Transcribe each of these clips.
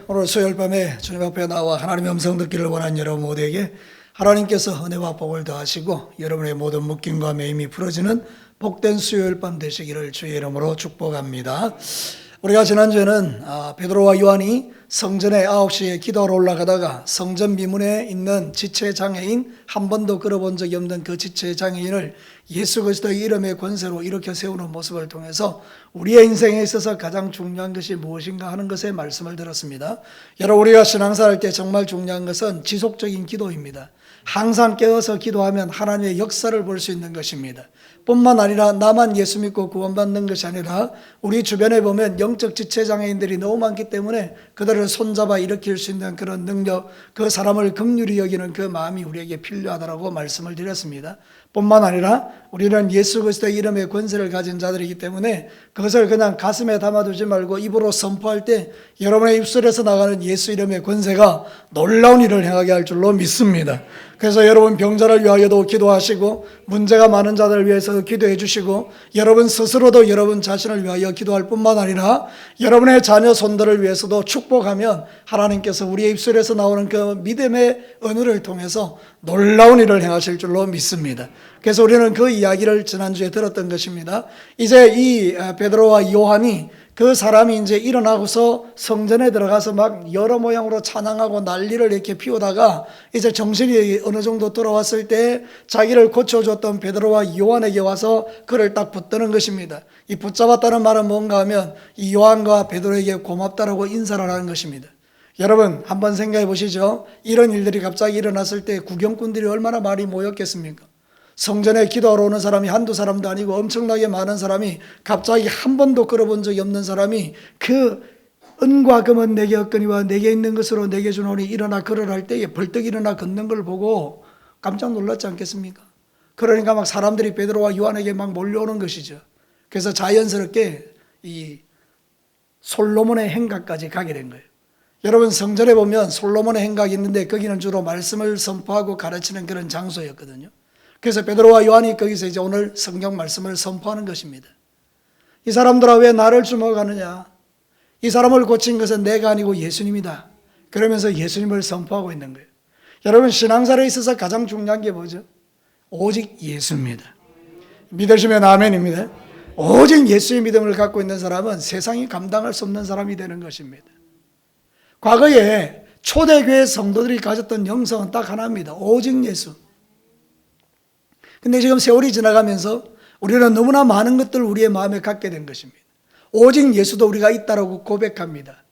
오늘 수요일 밤에 주님 앞에 나와 하나님의 음성 듣기를 원하는 여러분 모두에게 하나님께서 은혜와 복을 더하시고 여러분의 모든 묶임과 매임이 풀어지는 복된 수요일 밤 되시기를 주의 이름으로 축복합니다. 우리가 지난주에는 베드로와 요한이 성전에 9시에 기도하러 올라가다가 성전 미문에 있는 지체장애인, 한 번도 걸어본 적이 없는 그 지체장애인을 예수 그리스도의 이름의 권세로 일으켜 세우는 모습을 통해서 우리의 인생에 있어서 가장 중요한 것이 무엇인가 하는 것에 말씀을 들었습니다. 여러분, 우리가 신앙생활할 때 정말 중요한 것은 지속적인 기도입니다. 항상 깨어서 기도하면 하나님의 역사를 볼 수 있는 것입니다. 뿐만 아니라 나만 예수 믿고 구원받는 것이 아니라 우리 주변에 보면 영적 지체장애인들이 너무 많기 때문에 그들을 손잡아 일으킬 수 있는 그런 능력, 그 사람을 긍휼히 여기는 그 마음이 우리에게 필요하다고 말씀을 드렸습니다. 뿐만 아니라 우리는 예수 그리스도의 이름의 권세를 가진 자들이기 때문에 그것을 그냥 가슴에 담아두지 말고 입으로 선포할 때 여러분의 입술에서 나가는 예수 이름의 권세가 놀라운 일을 행하게 할 줄로 믿습니다. 그래서 여러분 병자를 위하여도 기도하시고 문제가 많은 자들을 위해서도 기도해 주시고 여러분 스스로도 여러분 자신을 위하여 기도할 뿐만 아니라 여러분의 자녀 손들을 위해서도 축복하면 하나님께서 우리의 입술에서 나오는 그 믿음의 언어를 통해서 놀라운 일을 행하실 줄로 믿습니다. 그래서 우리는 그 이야기를 지난주에 들었던 것입니다. 이제 이 베드로와 요한이 그 사람이 이제 일어나고서 성전에 들어가서 막 여러 모양으로 찬양하고 난리를 이렇게 피우다가 이제 정신이 어느 정도 돌아왔을 때 자기를 고쳐줬던 베드로와 요한에게 와서 그를 딱 붙드는 것입니다. 이 붙잡았다는 말은 뭔가 하면 이 요한과 베드로에게 고맙다라고 인사를 하는 것입니다. 여러분 한번 생각해 보시죠. 이런 일들이 갑자기 일어났을 때 구경꾼들이 얼마나 많이 모였겠습니까? 성전에 기도하러 오는 사람이 한두 사람도 아니고 엄청나게 많은 사람이 갑자기 한 번도 걸어본 적이 없는 사람이 그 은과 금은 내게 없거니와 내게 있는 것으로 내게 주노니 일어나 걸으라 할 때에 벌떡 일어나 걷는 걸 보고 깜짝 놀랐지 않겠습니까? 그러니까 막 사람들이 베드로와 요한에게 막 몰려오는 것이죠. 그래서 자연스럽게 이 솔로몬의 행각까지 가게 된 거예요. 여러분 성전에 보면 솔로몬의 행각이 있는데 거기는 주로 말씀을 선포하고 가르치는 그런 장소였거든요. 그래서 베드로와 요한이 거기서 이제 오늘 성경 말씀을 선포하는 것입니다. 이 사람들아 왜 나를 주목하느냐? 이 사람을 고친 것은 내가 아니고 예수님이다. 그러면서 예수님을 선포하고 있는 거예요. 여러분 신앙생활에 있어서 가장 중요한 게 뭐죠? 오직 예수입니다. 믿으시면 아멘입니다. 오직 예수의 믿음을 갖고 있는 사람은 세상이 감당할 수 없는 사람이 되는 것입니다. 과거에 초대교회 성도들이 가졌던 영성은 딱 하나입니다. 오직 예수. 근데 지금 세월이 지나가면서 우리는 너무나 많은 것들을 우리의 마음에 갖게 된 것입니다. 오직 예수도 우리가 있다라고 고백합니다.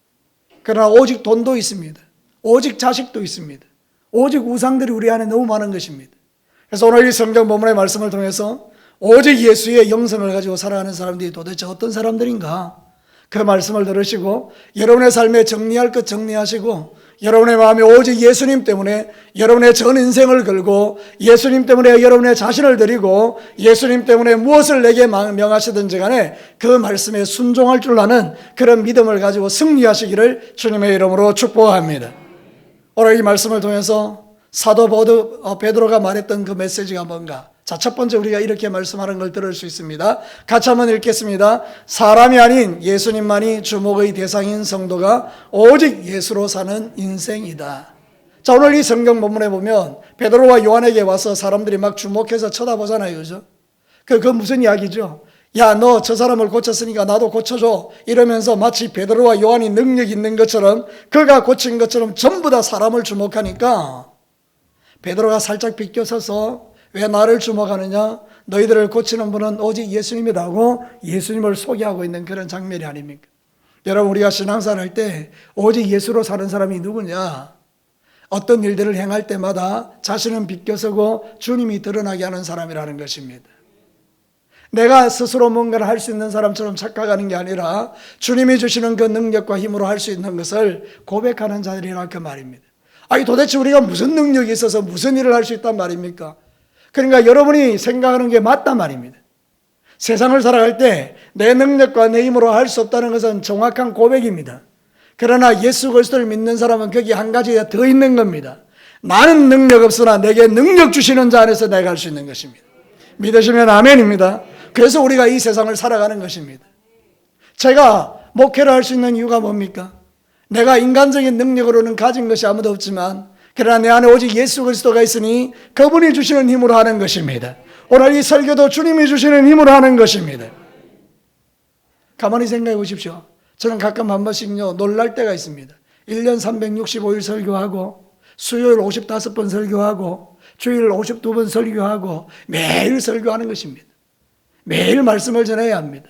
그러나 오직 돈도 있습니다. 오직 자식도 있습니다. 오직 우상들이 우리 안에 너무 많은 것입니다. 그래서 오늘 이 성경 본문의 말씀을 통해서 오직 예수의 영성을 가지고 살아가는 사람들이 도대체 어떤 사람들인가? 그 말씀을 들으시고 여러분의 삶에 정리할 것 정리하시고 여러분의 마음에 오직 예수님 때문에 여러분의 전 인생을 걸고 예수님 때문에 여러분의 자신을 드리고 예수님 때문에 무엇을 내게 명하시든지 간에 그 말씀에 순종할 줄 아는 그런 믿음을 가지고 승리하시기를 주님의 이름으로 축복합니다. 오늘 이 말씀을 통해서 사도 베드로가 말했던 그 메시지가 뭔가? 자, 첫 번째 우리가 이렇게 말씀하는 걸 들을 수 있습니다. 같이 한번 읽겠습니다. 사람이 아닌 예수님만이 주목의 대상인 성도가 오직 예수로 사는 인생이다. 자, 오늘 이 성경 본문에 보면 베드로와 요한에게 와서 사람들이 막 주목해서 쳐다보잖아요. 그죠? 그 무슨 이야기죠? 야, 너 저 사람을 고쳤으니까 나도 고쳐줘. 이러면서 마치 베드로와 요한이 능력 있는 것처럼 그가 고친 것처럼 전부 다 사람을 주목하니까 베드로가 살짝 비껴서서 왜 나를 주목하느냐? 너희들을 고치는 분은 오직 예수님이라고 예수님을 소개하고 있는 그런 장면이 아닙니까? 여러분 우리가 신앙생활 할 때 오직 예수로 사는 사람이 누구냐? 어떤 일들을 행할 때마다 자신은 비껴서고 주님이 드러나게 하는 사람이라는 것입니다. 내가 스스로 뭔가를 할 수 있는 사람처럼 착각하는 게 아니라 주님이 주시는 그 능력과 힘으로 할 수 있는 것을 고백하는 자들이라 그 말입니다. 아니 도대체 우리가 무슨 능력이 있어서 무슨 일을 할 수 있단 말입니까? 그러니까 여러분이 생각하는 게 맞단 말입니다. 세상을 살아갈 때 내 능력과 내 힘으로 할 수 없다는 것은 정확한 고백입니다. 그러나 예수 그리스도를 믿는 사람은 거기 한 가지가 더 있는 겁니다. 나는 능력 없으나 내게 능력 주시는 자 안에서 내가 할 수 있는 것입니다. 믿으시면 아멘입니다. 그래서 우리가 이 세상을 살아가는 것입니다. 제가 목회를 할 수 있는 이유가 뭡니까? 내가 인간적인 능력으로는 가진 것이 아무도 없지만 그러나 내 안에 오직 예수 그리스도가 있으니 그분이 주시는 힘으로 하는 것입니다. 오늘 이 설교도 주님이 주시는 힘으로 하는 것입니다. 가만히 생각해 보십시오. 저는 가끔 한 번씩요 놀랄 때가 있습니다. 1년 365일 설교하고 수요일 55번 설교하고 주일 52번 설교하고 매일 설교하는 것입니다. 매일 말씀을 전해야 합니다.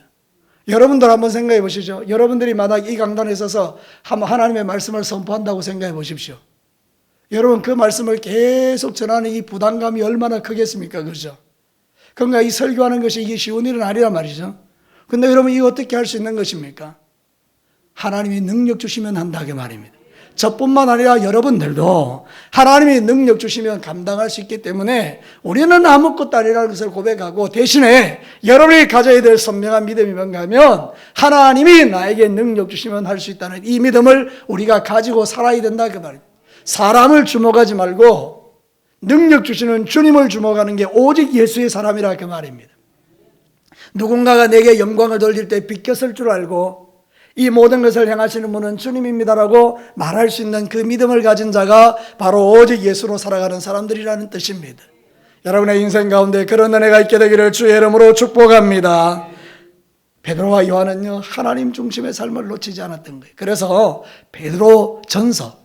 여러분들 한번 생각해 보시죠. 여러분들이 만약 이 강단에 서서 하나님의 말씀을 선포한다고 생각해 보십시오. 여러분 그 말씀을 계속 전하는 이 부담감이 얼마나 크겠습니까? 그렇죠? 그러니까 이 설교하는 것이 이게 쉬운 일은 아니란 말이죠. 근데 여러분 이거 어떻게 할 수 있는 것입니까? 하나님이 능력 주시면 한다 그 말입니다. 저뿐만 아니라 여러분들도 하나님이 능력 주시면 감당할 수 있기 때문에 우리는 아무것도 아니라는 것을 고백하고 대신에 여러분이 가져야 될 선명한 믿음이 뭔가 하면 하나님이 나에게 능력 주시면 할 수 있다는 이 믿음을 우리가 가지고 살아야 된다 그 말입니다. 사람을 주목하지 말고 능력 주시는 주님을 주목하는 게 오직 예수의 사람이라 그 말입니다. 누군가가 내게 영광을 돌릴 때 비껴설 줄 알고 이 모든 것을 행하시는 분은 주님입니다라고 말할 수 있는 그 믿음을 가진 자가 바로 오직 예수로 살아가는 사람들이라는 뜻입니다. 여러분의 인생 가운데 그런 은혜가 있게 되기를 주의 이름으로 축복합니다. 베드로와 요한은요 하나님 중심의 삶을 놓치지 않았던 거예요. 그래서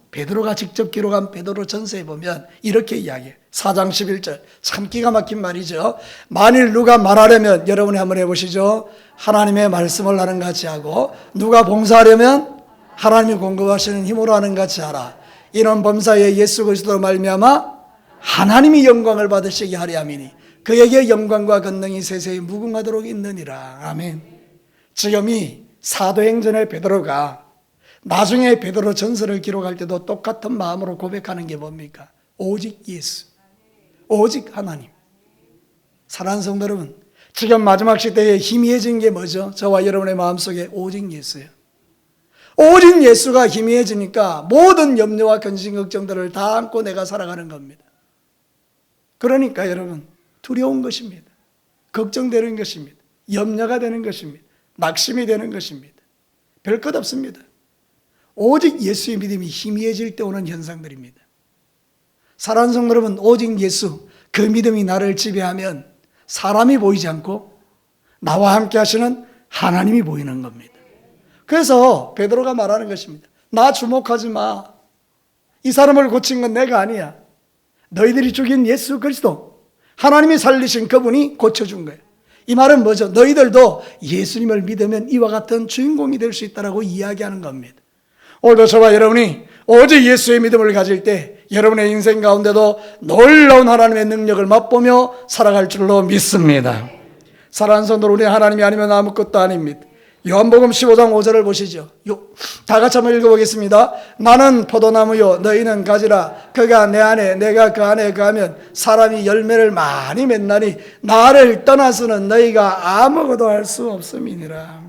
베드로가 직접 기록한 베드로 전서에 보면 이렇게 이야기해요. 4장 11절 참 기가 막힌 말이죠. 만일 누가 말하려면 여러분이 한번 해보시죠. 하나님의 말씀을 하는 같이 하고 누가 봉사하려면 하나님이 공급하시는 힘으로 하는 같이 하라. 이런 범사에 예수 그리스도로 말미암아 하나님이 영광을 받으시게 하려 함이니 그에게 영광과 권능이 세세히 무궁하도록 있느니라. 아멘. 지금 이 사도행전의 베드로가 나중에 베드로 전서를 기록할 때도 똑같은 마음으로 고백하는 게 뭡니까? 오직 예수, 오직 하나님. 사랑하는 성도 여러분, 지금 마지막 시대에 희미해진 게 뭐죠? 저와 여러분의 마음속에 오직 예수예요. 오직 예수가 희미해지니까 모든 염려와 근심 걱정들을 다 안고 내가 살아가는 겁니다. 그러니까 여러분 두려운 것입니다. 걱정되는 것입니다. 염려가 되는 것입니다. 낙심이 되는 것입니다. 별 것 없습니다. 오직 예수의 믿음이 희미해질 때 오는 현상들입니다. 사랑하는 성도 여러분, 오직 예수, 그 믿음이 나를 지배하면 사람이 보이지 않고 나와 함께 하시는 하나님이 보이는 겁니다. 그래서 베드로가 말하는 것입니다. 나 주목하지 마. 이 사람을 고친 건 내가 아니야. 너희들이 죽인 예수 그리스도, 하나님이 살리신 그분이 고쳐준 거예요. 이 말은 뭐죠? 너희들도 예수님을 믿으면 이와 같은 주인공이 될 수 있다고 이야기하는 겁니다. 오늘도 저와 여러분이 오직 예수의 믿음을 가질 때 여러분의 인생 가운데도 놀라운 하나님의 능력을 맛보며 살아갈 줄로 믿습니다. 사랑하는 성도, 우리 하나님이 아니면 아무것도 아닙니다. 요한복음 15장 5절을 보시죠. 다 같이 한번 읽어보겠습니다. 나는 포도나무요 너희는 가지라. 그가 내 안에 내가 그 안에 거하면 사람이 열매를 많이 맺나니 나를 떠나서는 너희가 아무것도 할 수 없음이니라.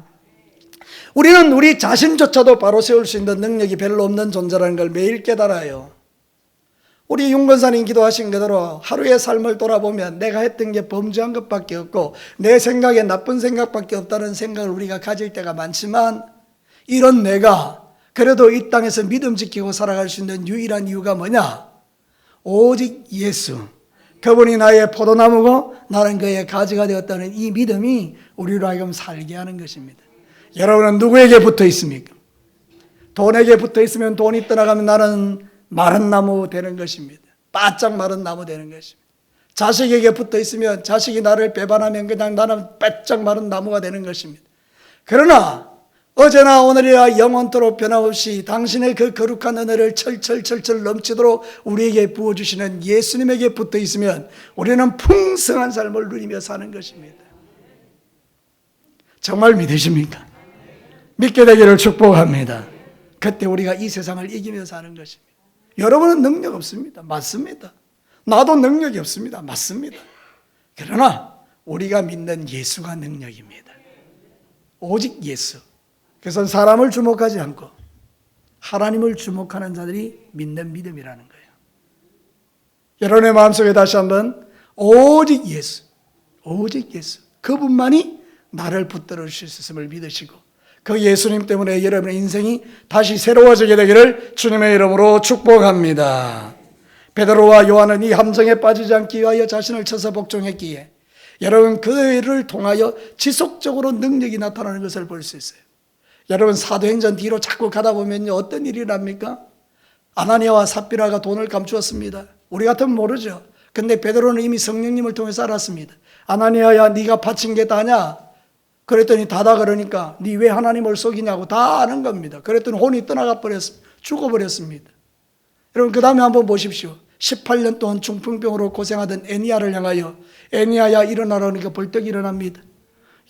우리는 우리 자신조차도 바로 세울 수 있는 능력이 별로 없는 존재라는 걸 매일 깨달아요. 우리 윤건사님 기도하신 그대로 하루의 삶을 돌아보면 내가 했던 게 범죄한 것밖에 없고 내 생각에 나쁜 생각밖에 없다는 생각을 우리가 가질 때가 많지만 이런 내가 그래도 이 땅에서 믿음 지키고 살아갈 수 있는 유일한 이유가 뭐냐? 오직 예수, 그분이 나의 포도나무고 나는 그의 가지가 되었다는 이 믿음이 우리로 하여금 살게 하는 것입니다. 여러분은 누구에게 붙어 있습니까? 돈에게 붙어 있으면 돈이 떠나가면 나는 마른 나무 되는 것입니다. 바짝 마른 나무 되는 것입니다. 자식에게 붙어 있으면 자식이 나를 배반하면 그냥 나는 바짝 마른 나무가 되는 것입니다. 그러나 어제나 오늘이라 영원토록 변함없이 당신의 그 거룩한 은혜를 철철철철 넘치도록 우리에게 부어주시는 예수님에게 붙어 있으면 우리는 풍성한 삶을 누리며 사는 것입니다. 정말 믿으십니까? 믿게 되기를 축복합니다. 그때 우리가 이 세상을 이기며 사는 것입니다. 여러분은 능력 없습니다. 맞습니다. 나도 능력이 없습니다. 맞습니다. 그러나 우리가 믿는 예수가 능력입니다. 오직 예수. 그래서 사람을 주목하지 않고 하나님을 주목하는 자들이 믿는 믿음이라는 거예요. 여러분의 마음속에 다시 한번 오직 예수, 오직 예수, 그분만이 나를 붙들어 주실 수 있음을 믿으시고 그 예수님 때문에 여러분의 인생이 다시 새로워지게 되기를 주님의 이름으로 축복합니다. 베드로와 요한은 이 함정에 빠지지 않기 위하여 자신을 쳐서 복종했기에 여러분 그를 통하여 지속적으로 능력이 나타나는 것을 볼 수 있어요. 여러분 사도행전 뒤로 자꾸 가다 보면요 어떤 일이 납니까? 아나니아와 삽비라가 돈을 감추었습니다. 우리 같으면 모르죠. 근데 베드로는 이미 성령님을 통해서 알았습니다. 아나니아야 네가 바친 게 다냐? 그랬더니 다다 그러니까 네 왜 하나님을 속이냐고 다 아는 겁니다. 그랬더니 혼이 떠나가 버렸습니다. 죽어버렸습니다. 여러분 그 다음에 한번 보십시오. 18년 동안 중풍병으로 고생하던 애니야를 향하여 애니야야 일어나라 그러니까 벌떡 일어납니다.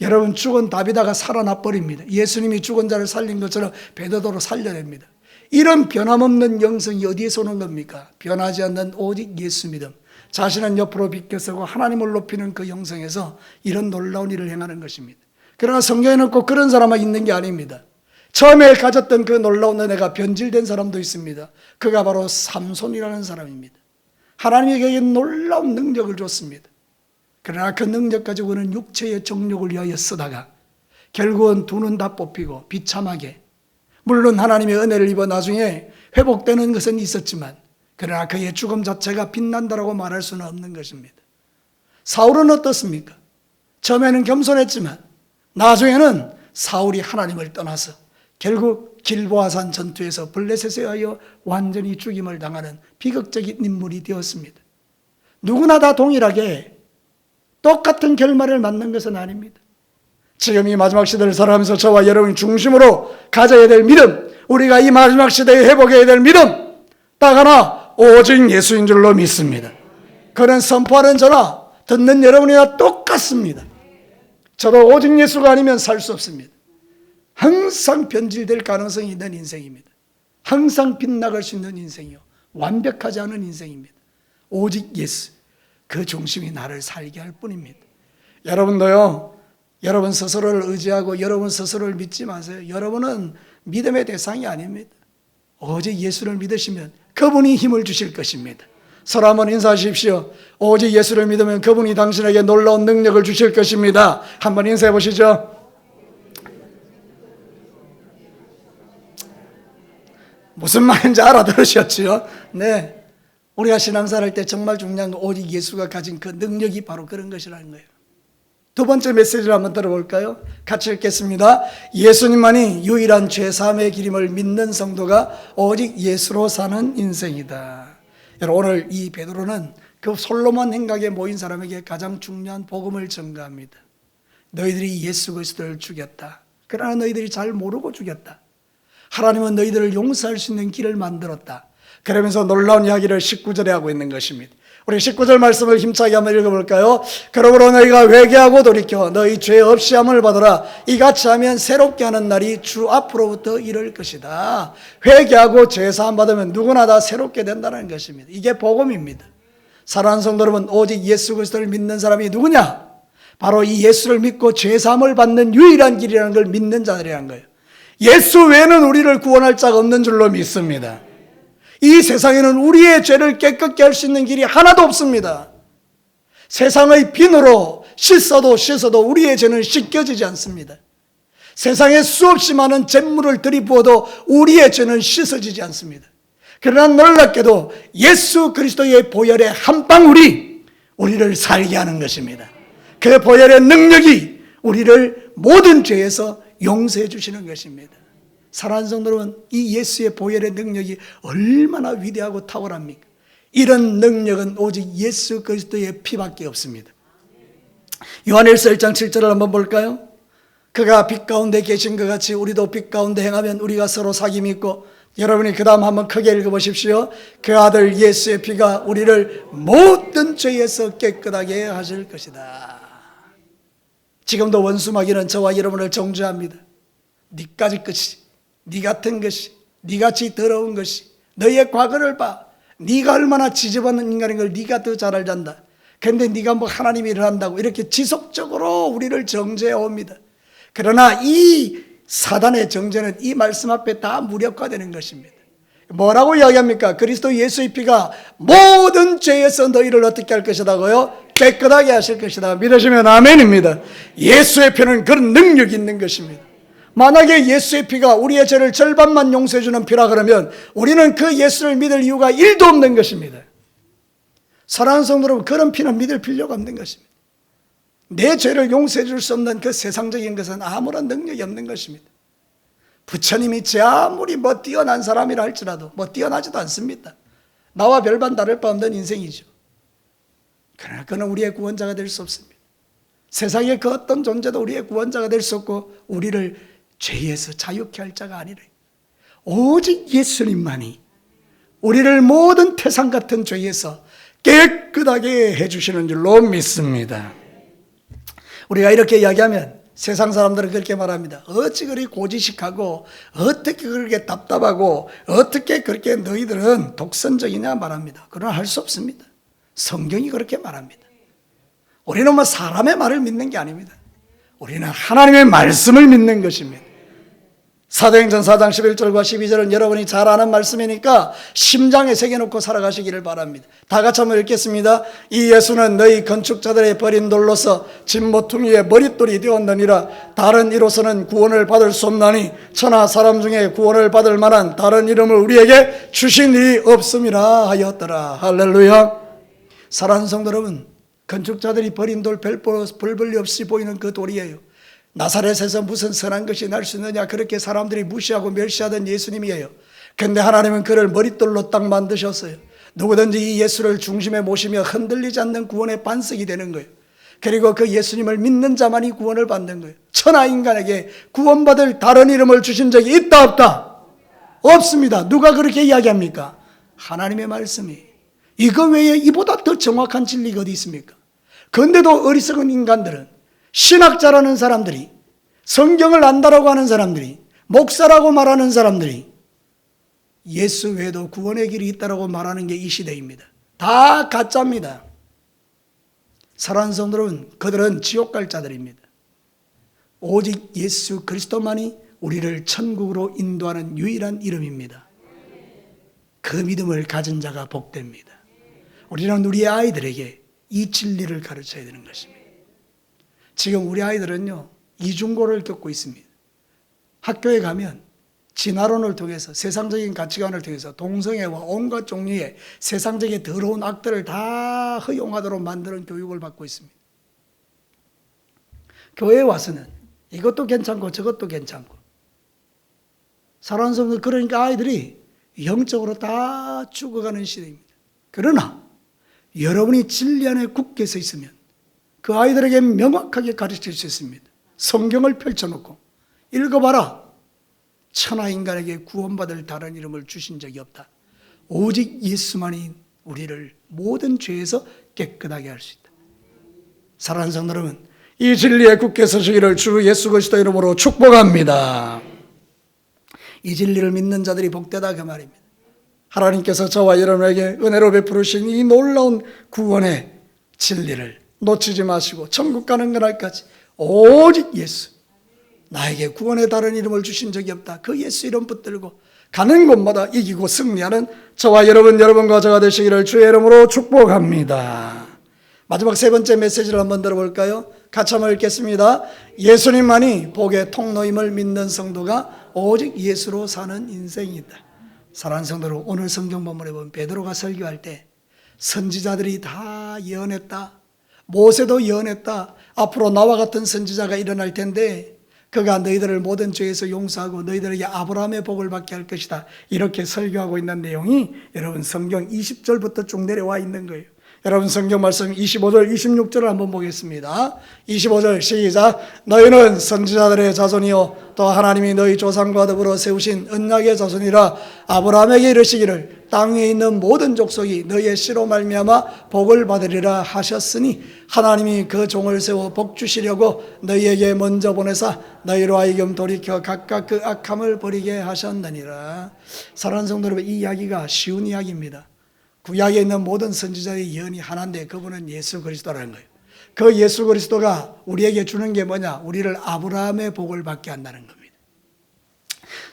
여러분 죽은 다비다가 살아나 버립니다. 예수님이 죽은 자를 살린 것처럼 베드로를 살려냅니다. 이런 변함없는 영성이 어디에서 오는 겁니까? 변하지 않는 오직 예수 믿음, 자신은 옆으로 비켜서고 하나님을 높이는 그 영성에서 이런 놀라운 일을 행하는 것입니다. 그러나 성경에는 꼭 그런 사람만 있는 게 아닙니다. 처음에 가졌던 그 놀라운 은혜가 변질된 사람도 있습니다. 그가 바로 삼손이라는 사람입니다. 하나님이 그에게 놀라운 능력을 줬습니다. 그러나 그 능력 가지고는 육체의 정욕을 위하여 쓰다가 결국은 두 눈 다 뽑히고 비참하게, 물론 하나님의 은혜를 입어 나중에 회복되는 것은 있었지만 그러나 그의 죽음 자체가 빛난다라고 말할 수는 없는 것입니다. 사울은 어떻습니까? 처음에는 겸손했지만 나중에는 사울이 하나님을 떠나서 결국 길보아산 전투에서 블레셋에 의하여 완전히 죽임을 당하는 비극적인 인물이 되었습니다. 누구나 다 동일하게 똑같은 결말을 맞는 것은 아닙니다. 지금 이 마지막 시대를 살아가면서 저와 여러분이 중심으로 가져야 될 믿음, 우리가 이 마지막 시대에 회복해야 될 믿음 딱 하나, 오직 예수인 줄로 믿습니다. 그런 선포하는 저나 듣는 여러분이나 똑같습니다. 저도 오직 예수가 아니면 살 수 없습니다. 항상 변질될 가능성이 있는 인생입니다. 항상 빗나갈 수 있는 인생이요, 완벽하지 않은 인생입니다. 오직 예수, 그 중심이 나를 살게 할 뿐입니다. 여러분도요, 여러분 스스로를 의지하고 여러분 스스로를 믿지 마세요. 여러분은 믿음의 대상이 아닙니다. 오직 예수를 믿으시면 그분이 힘을 주실 것입니다. 서로 한번 인사하십시오. 오직 예수를 믿으면 그분이 당신에게 놀라운 능력을 주실 것입니다. 한번 인사해 보시죠. 무슨 말인지 알아들으셨죠? 네, 우리가 신앙생활 할 때 정말 중요한 건 오직 예수가 가진 그 능력이 바로 그런 것이라는 거예요. 두 번째 메시지를 한번 들어볼까요? 같이 읽겠습니다. 예수님만이 유일한 죄사함의 길임을 믿는 성도가 오직 예수로 사는 인생이다. 여러분, 오늘 이 베드로는 그 솔로몬 행각에 모인 사람에게 가장 중요한 복음을 전가합니다. 너희들이 예수 그리스도를 죽였다. 그러나 너희들이 잘 모르고 죽였다. 하나님은 너희들을 용서할 수 있는 길을 만들었다. 그러면서 놀라운 이야기를 19절에 하고 있는 것입니다. 우리 19절 말씀을 힘차게 한번 읽어볼까요? 그러므로 너희가 회개하고 돌이켜 너희 죄 없이 함을 받으라. 이같이 하면 새롭게 하는 날이 주 앞으로부터 이를 것이다. 회개하고 죄사함 받으면 누구나 다 새롭게 된다는 것입니다. 이게 복음입니다. 사랑하는 성도 여러분, 오직 예수 그리스도를 믿는 사람이 누구냐? 바로 이 예수를 믿고 죄사함을 받는 유일한 길이라는 걸 믿는 자들이라는 거예요. 예수 외에는 우리를 구원할 자가 없는 줄로 믿습니다. 이 세상에는 우리의 죄를 깨끗게 할 수 있는 길이 하나도 없습니다. 세상의 비누로 씻어도 우리의 죄는 씻겨지지 않습니다. 세상에 수없이 많은 잿물을 들이부어도 우리의 죄는 씻어지지 않습니다. 그러나 놀랍게도 예수 그리스도의 보혈의 한 방울이 우리를 살게 하는 것입니다. 그 보혈의 능력이 우리를 모든 죄에서 용서해 주시는 것입니다. 사랑하는 성도 여러분, 이 예수의 보혈의 능력이 얼마나 위대하고 탁월합니까? 이런 능력은 오직 예수 그리스도의 피밖에 없습니다. 요한일서 1장 7절을 한번 볼까요? 그가 빛 가운데 계신 것 같이 우리도 빛 가운데 행하면 우리가 서로 사귐이 있고, 여러분이 그 다음 한번 크게 읽어보십시오. 그 아들 예수의 피가 우리를 모든 죄에서 깨끗하게 하실 것이다. 지금도 원수마귀는 저와 여러분을 정죄합니다. 니까지 것이, 니 같은 것이, 니같이 더러운 것이, 너의 과거를 봐. 네가 얼마나 지저분한 인간인 걸 네가 더 잘 알잔다. 그런데 네가 뭐 하나님이 일을 한다고 이렇게 지속적으로 우리를 정죄해 옵니다. 그러나 이 사단의 정죄는 이 말씀 앞에 다 무력화되는 것입니다. 뭐라고 이야기합니까? 그리스도 예수의 피가 모든 죄에서 너희를 어떻게 할 것이다고요? 깨끗하게 하실 것이다. 믿으시면 아멘입니다. 예수의 피는 그런 능력이 있는 것입니다. 만약에 예수의 피가 우리의 죄를 절반만 용서해 주는 피라 그러면 우리는 그 예수를 믿을 이유가 1도 없는 것입니다. 사랑하는 성도 여러분, 그런 피는 믿을 필요가 없는 것입니다. 내 죄를 용서해 줄 수 없는 그 세상적인 것은 아무런 능력이 없는 것입니다. 부처님이 제 아무리 뛰어난 사람이라 할지라도 뛰어나지도 않습니다. 나와 별반 다를 바 없는 인생이죠. 그러나 그는 우리의 구원자가 될 수 없습니다. 세상의 그 어떤 존재도 우리의 구원자가 될 수 없고 우리를 죄에서 자유케 할 자가 아니래. 오직 예수님만이 우리를 모든 태산 같은 죄에서 깨끗하게 해주시는 줄로 믿습니다. 우리가 이렇게 이야기하면 세상 사람들은 그렇게 말합니다. 어찌 그리 고지식하고 어떻게 그렇게 답답하고 어떻게 그렇게 너희들은 독선적이냐 말합니다. 그러나 할 수 없습니다. 성경이 그렇게 말합니다. 우리는 사람의 말을 믿는 게 아닙니다. 우리는 하나님의 말씀을 믿는 것입니다. 사도행전 4장 11절과 12절은 여러분이 잘 아는 말씀이니까 심장에 새겨놓고 살아가시기를 바랍니다. 다 같이 한번 읽겠습니다. 이 예수는 너희 건축자들의 버린 돌로서 진모퉁이의 머릿돌이 되었느니라. 다른 이로서는 구원을 받을 수 없나니 천하 사람 중에 구원을 받을 만한 다른 이름을 우리에게 주신 일이 없음이라 하였더라. 할렐루야. 사랑하는 성도 여러분, 건축자들이 버린 돌 별 볼 리 없이 보이는 그 돌이에요. 나사렛에서 무슨 선한 것이 날 수 있느냐, 그렇게 사람들이 무시하고 멸시하던 예수님이에요. 근데 하나님은 그를 머릿돌로 딱 만드셨어요. 누구든지 이 예수를 중심에 모시며 흔들리지 않는 구원의 반석이 되는 거예요. 그리고 그 예수님을 믿는 자만이 구원을 받는 거예요. 천하 인간에게 구원받을 다른 이름을 주신 적이 있다 없다? 없습니다. 누가 그렇게 이야기합니까? 하나님의 말씀이. 이거 외에 이보다 더 정확한 진리가 어디 있습니까? 그런데도 어리석은 인간들은, 신학자라는 사람들이, 성경을 안다라고 하는 사람들이, 목사라고 말하는 사람들이 예수 외에도 구원의 길이 있다라고 말하는 게 이 시대입니다. 다 가짜입니다. 사랑하는 성도들은 그들은 지옥 갈 자들입니다. 오직 예수 그리스도만이 우리를 천국으로 인도하는 유일한 이름입니다. 그 믿음을 가진 자가 복됩니다. 우리는 우리의 아이들에게 이 진리를 가르쳐야 되는 것입니다. 지금 우리 아이들은요, 이중고를 겪고 있습니다. 학교에 가면 진화론을 통해서, 세상적인 가치관을 통해서 동성애와 온갖 종류의 세상적인 더러운 악들을 다 허용하도록 만드는 교육을 받고 있습니다. 교회에 와서는 이것도 괜찮고 저것도 괜찮고, 사랑하는 성도들, 그러니까 아이들이 영적으로 다 죽어가는 시대입니다. 그러나 여러분이 진리 안에 굳게 서 있으면 그 아이들에게 명확하게 가르칠 수 있습니다. 성경을 펼쳐놓고 읽어봐라. 천하 인간에게 구원받을 다른 이름을 주신 적이 없다. 오직 예수만이 우리를 모든 죄에서 깨끗하게 할 수 있다. 사랑하는 성도 여러분, 이 진리에 굳게 서시기를 주 예수 그리스도 이름으로 축복합니다. 이 진리를 믿는 자들이 복되다, 그 말입니다. 하나님께서 저와 여러분에게 은혜로 베푸신 이 놀라운 구원의 진리를 놓치지 마시고 천국 가는 그날까지 오직 예수, 나에게 구원의 다른 이름을 주신 적이 없다, 그 예수 이름 붙들고 가는 곳마다 이기고 승리하는 저와 여러분과 저가 되시기를 주의 이름으로 축복합니다. 마지막 세 번째 메시지를 한번 들어볼까요? 같이 한번 읽겠습니다. 예수님만이 복의 통로임을 믿는 성도가 오직 예수로 사는 인생이다. 사랑하는 성도로, 오늘 성경 본문에 보면 베드로가 설교할 때 선지자들이 다 예언했다, 모세도 예언했다, 앞으로 나와 같은 선지자가 일어날 텐데 그가 너희들을 모든 죄에서 용서하고 너희들에게 아브라함의 복을 받게 할 것이다, 이렇게 설교하고 있는 내용이 여러분 성경 20절부터 쭉 내려와 있는 거예요. 여러분 성경 말씀 25절 26절을 한번 보겠습니다. 25절 시작. 너희는 선지자들의 자손이요 또 하나님이 너희 조상과 더불어 세우신 언약의 자손이라. 아브라함에게 이르시기를 땅 위에 있는 모든 족속이 너희의 씨로 말미암아 복을 받으리라 하셨으니 하나님이 그 종을 세워 복 주시려고 너희에게 먼저 보내사 너희로 하여금 돌이켜 각각 그 악함을 버리게 하셨느니라. 사랑하는 성도 여러분, 이 이야기가 쉬운 이야기입니다. 구약에 있는 모든 선지자의 예언이 하나인데 그분은 예수 그리스도라는 거예요. 그 예수 그리스도가 우리에게 주는 게 뭐냐? 우리를 아브라함의 복을 받게 한다는 겁니다.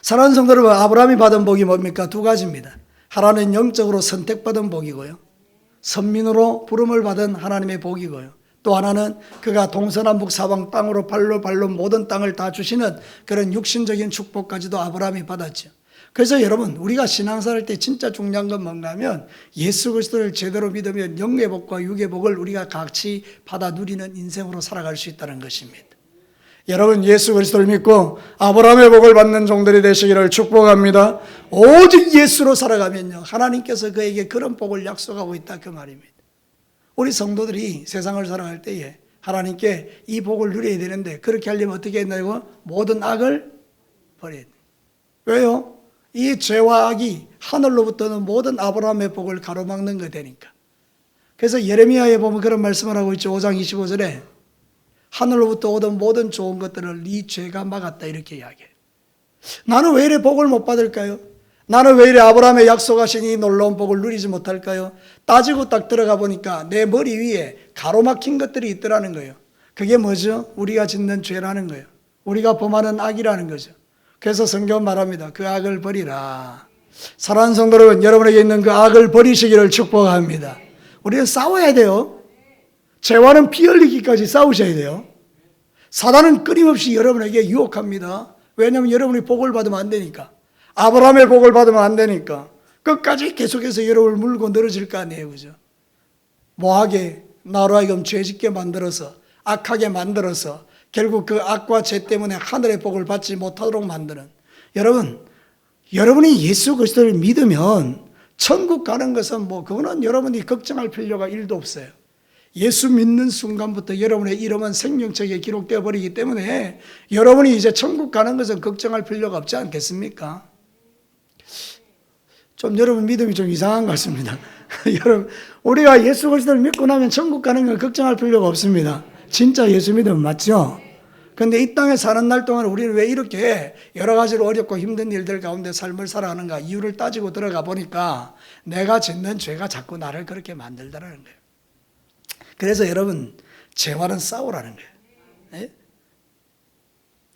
사랑하는 성도 여러분, 아브라함이 받은 복이 뭡니까? 두 가지입니다. 하나는 영적으로 선택받은 복이고요, 선민으로 부름을 받은 하나님의 복이고요, 또 하나는 그가 동서남북 사방 땅으로 발로 모든 땅을 다 주시는 그런 육신적인 축복까지도 아브라함이 받았죠. 그래서 여러분, 우리가 신앙생활 할 때 진짜 중요한 건 뭔가 하면 예수 그리스도를 제대로 믿으면 영의 복과 육의 복을 우리가 같이 받아 누리는 인생으로 살아갈 수 있다는 것입니다. 여러분, 예수 그리스도를 믿고 아브라함의 복을 받는 종들이 되시기를 축복합니다. 오직 예수로 살아가면요, 하나님께서 그에게 그런 복을 약속하고 있다, 그 말입니다. 우리 성도들이 세상을 살아갈 때에 하나님께 이 복을 누려야 되는데, 그렇게 하려면 어떻게 했나요? 모든 악을 버려야 돼요. 왜요? 이 죄와 악이 하늘로부터는 모든 아브라함의 복을 가로막는 거 되니까. 그래서 예레미야에 보면 그런 말씀을 하고 있죠. 5장 25절에 하늘로부터 오던 모든 좋은 것들을 네 죄가 막았다, 이렇게 이야기해요. 나는 왜 이래 복을 못 받을까요? 나는 왜 이래 아브라함의 약속하신 이 놀라운 복을 누리지 못할까요? 따지고 딱 들어가 보니까 내 머리 위에 가로막힌 것들이 있더라는 거예요. 그게 뭐죠? 우리가 짓는 죄라는 거예요. 우리가 범하는 악이라는 거죠. 그래서 성경은 말합니다. 그 악을 버리라. 사랑하는 성도 여러분, 여러분에게 있는 그 악을 버리시기를 축복합니다. 우리는 싸워야 돼요. 죄와는 피 흘리기까지 싸우셔야 돼요. 사단은 끊임없이 여러분에게 유혹합니다. 왜냐하면 여러분이 복을 받으면 안 되니까. 아브라함의 복을 받으면 안 되니까. 끝까지 계속해서 여러분을 물고 늘어질 거 아니에요, 그죠? 뭐하게, 나로 하여금 죄짓게 만들어서, 악하게 만들어서 결국 그 악과 죄 때문에 하늘의 복을 받지 못하도록 만드는, 여러분이 예수 그리스도를 믿으면 천국 가는 것은 그거는 여러분이 걱정할 필요가 1도 없어요. 예수 믿는 순간부터 여러분의 이름은 생명책에 기록되어 버리기 때문에 여러분이 이제 천국 가는 것은 걱정할 필요가 없지 않겠습니까? 좀 여러분 믿음이 좀 이상한 것 같습니다. 여러분, 우리가 예수 그리스도를 믿고 나면 천국 가는 건 걱정할 필요가 없습니다. 진짜 예수 믿으면 맞죠? 그런데 이 땅에 사는 날 동안 우리는 왜 이렇게 여러 가지로 어렵고 힘든 일들 가운데 삶을 살아가는가, 이유를 따지고 들어가 보니까 내가 짓는 죄가 자꾸 나를 그렇게 만들더라는 거예요. 그래서 여러분, 죄와는 싸우라는 거예요. 예?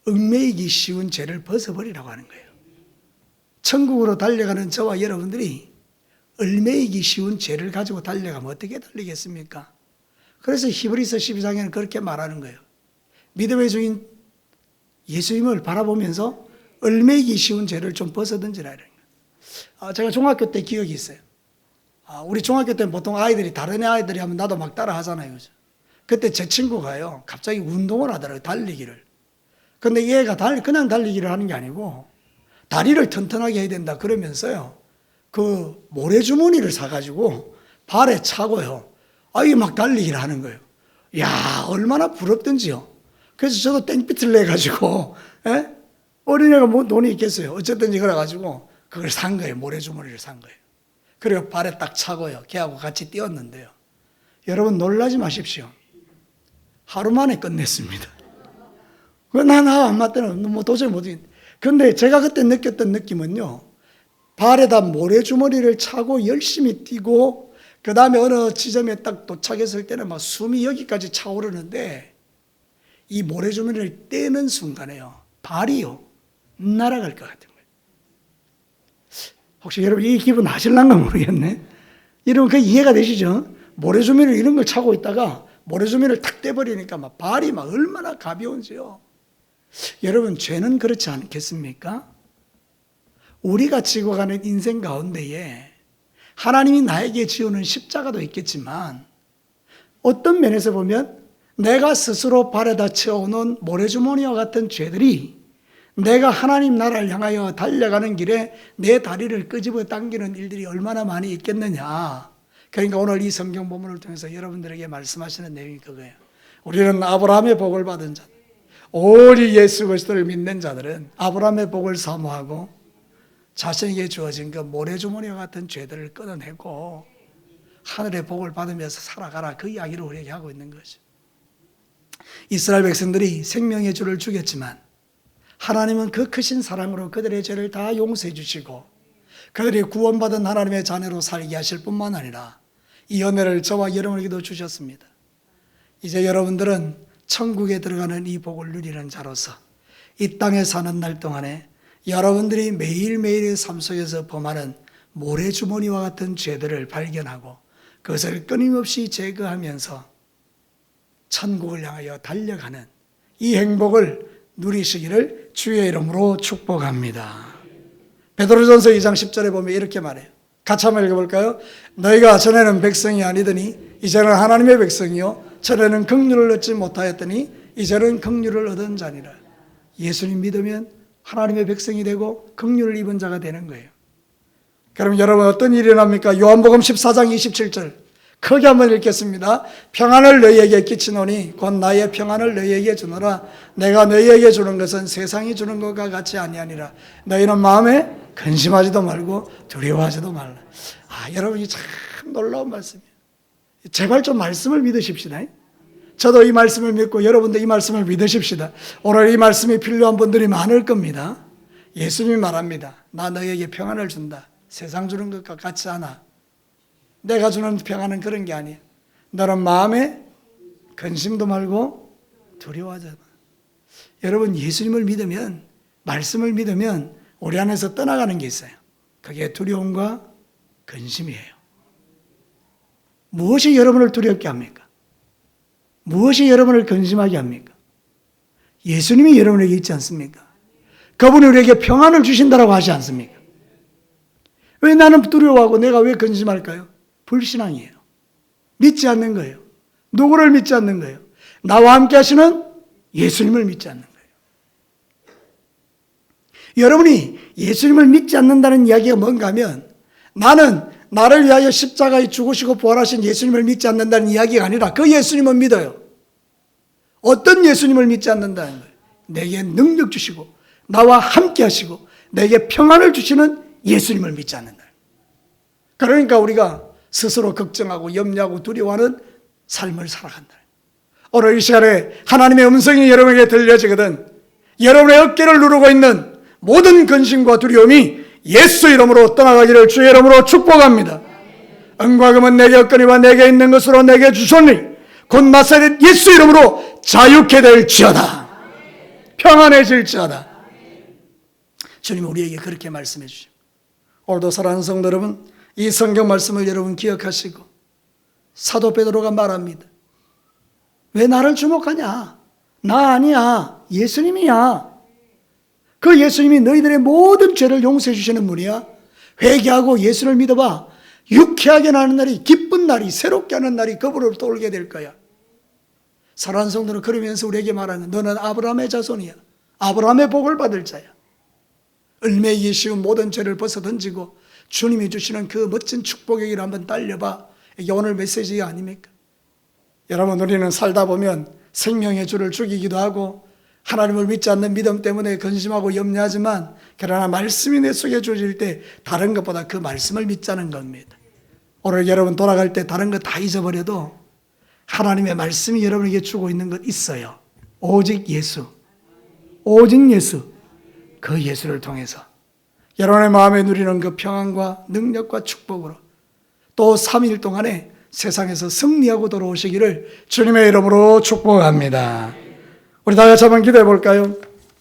얽매이기 쉬운 죄를 벗어버리라고 하는 거예요. 천국으로 달려가는 저와 여러분들이 얽매이기 쉬운 죄를 가지고 달려가면 어떻게 달리겠습니까? 그래서 히브리서 12장에는 그렇게 말하는 거예요. 믿음의 주인 예수님을 바라보면서 얽매이기 쉬운 죄를 좀 벗어던지라. 제가 중학교 때 기억이 있어요. 우리 중학교 때는 보통 아이들이, 다른 아이들이 하면 나도 막 따라 하잖아요. 그때 제 친구가요, 갑자기 운동을 하더라고요, 달리기를. 근데 얘가 그냥 달리기를 하는 게 아니고 다리를 튼튼하게 해야 된다 그러면서요, 그 모래주머니를 사가지고 발에 차고요, 이게 막 달리기를 하는 거예요. 야, 얼마나 부럽던지요. 그래서 저도 땡빛을 내가지고, 어린애가 뭐 돈이 있겠어요. 어쨌든지 그래가지고 그걸 산 거예요. 모래주머니를 산 거예요. 그리고 발에 딱 차고요, 걔하고 같이 뛰었는데요, 여러분 놀라지 마십시오. 하루 만에 끝냈습니다. 나는 안 맞더라고요. 도저히 못하겠는데. 근데 제가 그때 느꼈던 느낌은요, 발에다 모래주머니를 차고 열심히 뛰고 그 다음에 어느 지점에 딱 도착했을 때는 막 숨이 여기까지 차오르는데, 이 모래주머니를 떼는 순간에요, 발이요 날아갈 것 같은 거예요. 혹시 여러분 이 기분 아실란가 모르겠네. 여러분 그 이해가 되시죠? 모래주머니를 이런 걸 차고 있다가 모래주머니를 탁 떼버리니까 막 발이 막 얼마나 가벼운지요. 여러분, 죄는 그렇지 않겠습니까? 우리가 지고 가는 인생 가운데에 하나님이 나에게 지우는 십자가도 있겠지만, 어떤 면에서 보면 내가 스스로 발에다 채워놓은 모래주머니와 같은 죄들이 내가 하나님 나라를 향하여 달려가는 길에 내 다리를 끄집어 당기는 일들이 얼마나 많이 있겠느냐. 그러니까 오늘 이 성경 본문을 통해서 여러분들에게 말씀하시는 내용이 그거예요. 우리는 아브라함의 복을 받은 자들, 오직 예수 그리스도를 믿는 자들은 아브라함의 복을 사모하고 자신에게 주어진 그 모래주머니와 같은 죄들을 끊어내고 하늘의 복을 받으면서 살아가라, 그 이야기를 우리에게 하고 있는 거죠. 이스라엘 백성들이 생명의 주를 죽였지만 하나님은 그 크신 사랑으로 그들의 죄를 다 용서해 주시고 그들이 구원받은 하나님의 자녀로 살게 하실 뿐만 아니라 이 은혜를 저와 여러분에게도 주셨습니다. 이제 여러분들은 천국에 들어가는 이 복을 누리는 자로서 이 땅에 사는 날 동안에 여러분들이 매일매일의 삶 속에서 범하는 모래주머니와 같은 죄들을 발견하고 그것을 끊임없이 제거하면서 천국을 향하여 달려가는 이 행복을 누리시기를 주의 이름으로 축복합니다. 베드로전서 2장 10절에 보면 이렇게 말해요. 같이 한번 읽어볼까요? 너희가 전에는 백성이 아니더니 이제는 하나님의 백성이요 전에는 긍휼을 얻지 못하였더니 이제는 긍휼을 얻은 자니라. 예수님 믿으면 하나님의 백성이 되고 긍휼을 입은 자가 되는 거예요. 그럼 여러분 어떤 일이 일어납니까? 요한복음 14장 27절 크게 한번 읽겠습니다. 평안을 너희에게 끼치노니 곧 나의 평안을 너희에게 주노라. 내가 너희에게 주는 것은 세상이 주는 것과 같이 아니하니라. 너희는 마음에 근심하지도 말고 두려워하지도 말라. 여러분이 참 놀라운 말씀이에요. 제발 좀 말씀을 믿으십시다. 저도 이 말씀을 믿고 여러분도 이 말씀을 믿으십시다. 오늘 이 말씀이 필요한 분들이 많을 겁니다. 예수님이 말합니다. 나 너희에게 평안을 준다. 세상 주는 것과 같지 않아. 내가 주는 평안은 그런 게 아니야. 너는 마음에 근심도 말고 두려워하지 마. 여러분 예수님을 믿으면 말씀을 믿으면 우리 안에서 떠나가는 게 있어요. 그게 두려움과 근심이에요. 무엇이 여러분을 두렵게 합니까? 무엇이 여러분을 근심하게 합니까? 예수님이 여러분에게 있지 않습니까? 그분이 우리에게 평안을 주신다라고 하지 않습니까? 왜 나는 두려워하고 내가 왜 근심할까요? 불신앙이에요. 믿지 않는 거예요. 누구를 믿지 않는 거예요? 나와 함께 하시는 예수님을 믿지 않는 거예요. 여러분이 예수님을 믿지 않는다는 이야기가 뭔가 하면 나는 나를 위하여 십자가에 죽으시고 부활하신 예수님을 믿지 않는다는 이야기가 아니라 그 예수님은 믿어요. 어떤 예수님을 믿지 않는다는 거예요? 내게 능력 주시고 나와 함께 하시고 내게 평안을 주시는 예수님을 믿지 않는다. 그러니까 우리가 스스로 걱정하고 염려하고 두려워하는 삶을 살아간다. 오늘 이 시간에 하나님의 음성이 여러분에게 들려지거든 여러분의 어깨를 누르고 있는 모든 근심과 두려움이 예수 이름으로 떠나가기를 주의 이름으로 축복합니다. 은과 금은 내게 없거니와 내게 있는 것으로 내게 주소니 곧 나사렛 예수 이름으로 자유케 될지어다. 평안해질지어다. 주님 우리에게 그렇게 말씀해 주십니다. 오늘도 사랑하는 성도 여러분, 이 성경 말씀을 여러분 기억하시고 사도 베드로가 말합니다. 왜 나를 주목하냐? 나 아니야. 예수님이야. 그 예수님이 너희들의 모든 죄를 용서해 주시는 분이야. 회개하고 예수를 믿어봐. 유쾌하게 나는 날이, 기쁜 날이, 새롭게 하는 날이 그분으로부터 오게 될 거야. 사랑하는 성도는 그러면서 우리에게 말하는 너는 아브라함의 자손이야. 아브라함의 복을 받을 자야. 을매이기 쉬운 모든 죄를 벗어 던지고 주님이 주시는 그 멋진 축복의 길을 한번 달려봐. 이게 오늘 메시지가 아닙니까? 여러분 우리는 살다 보면 생명의 주를 죽이기도 하고 하나님을 믿지 않는 믿음 때문에 근심하고 염려하지만 그러나 말씀이 내 속에 주어질 때 다른 것보다 그 말씀을 믿자는 겁니다. 오늘 여러분 돌아갈 때 다른 것 다 잊어버려도 하나님의 말씀이 여러분에게 주고 있는 것 있어요. 오직 예수. 오직 예수. 그 예수를 통해서 여러분의 마음에 누리는 그 평안과 능력과 축복으로 또 3일 동안에 세상에서 승리하고 돌아오시기를 주님의 이름으로 축복합니다. 우리 다 같이 한번 기도해 볼까요?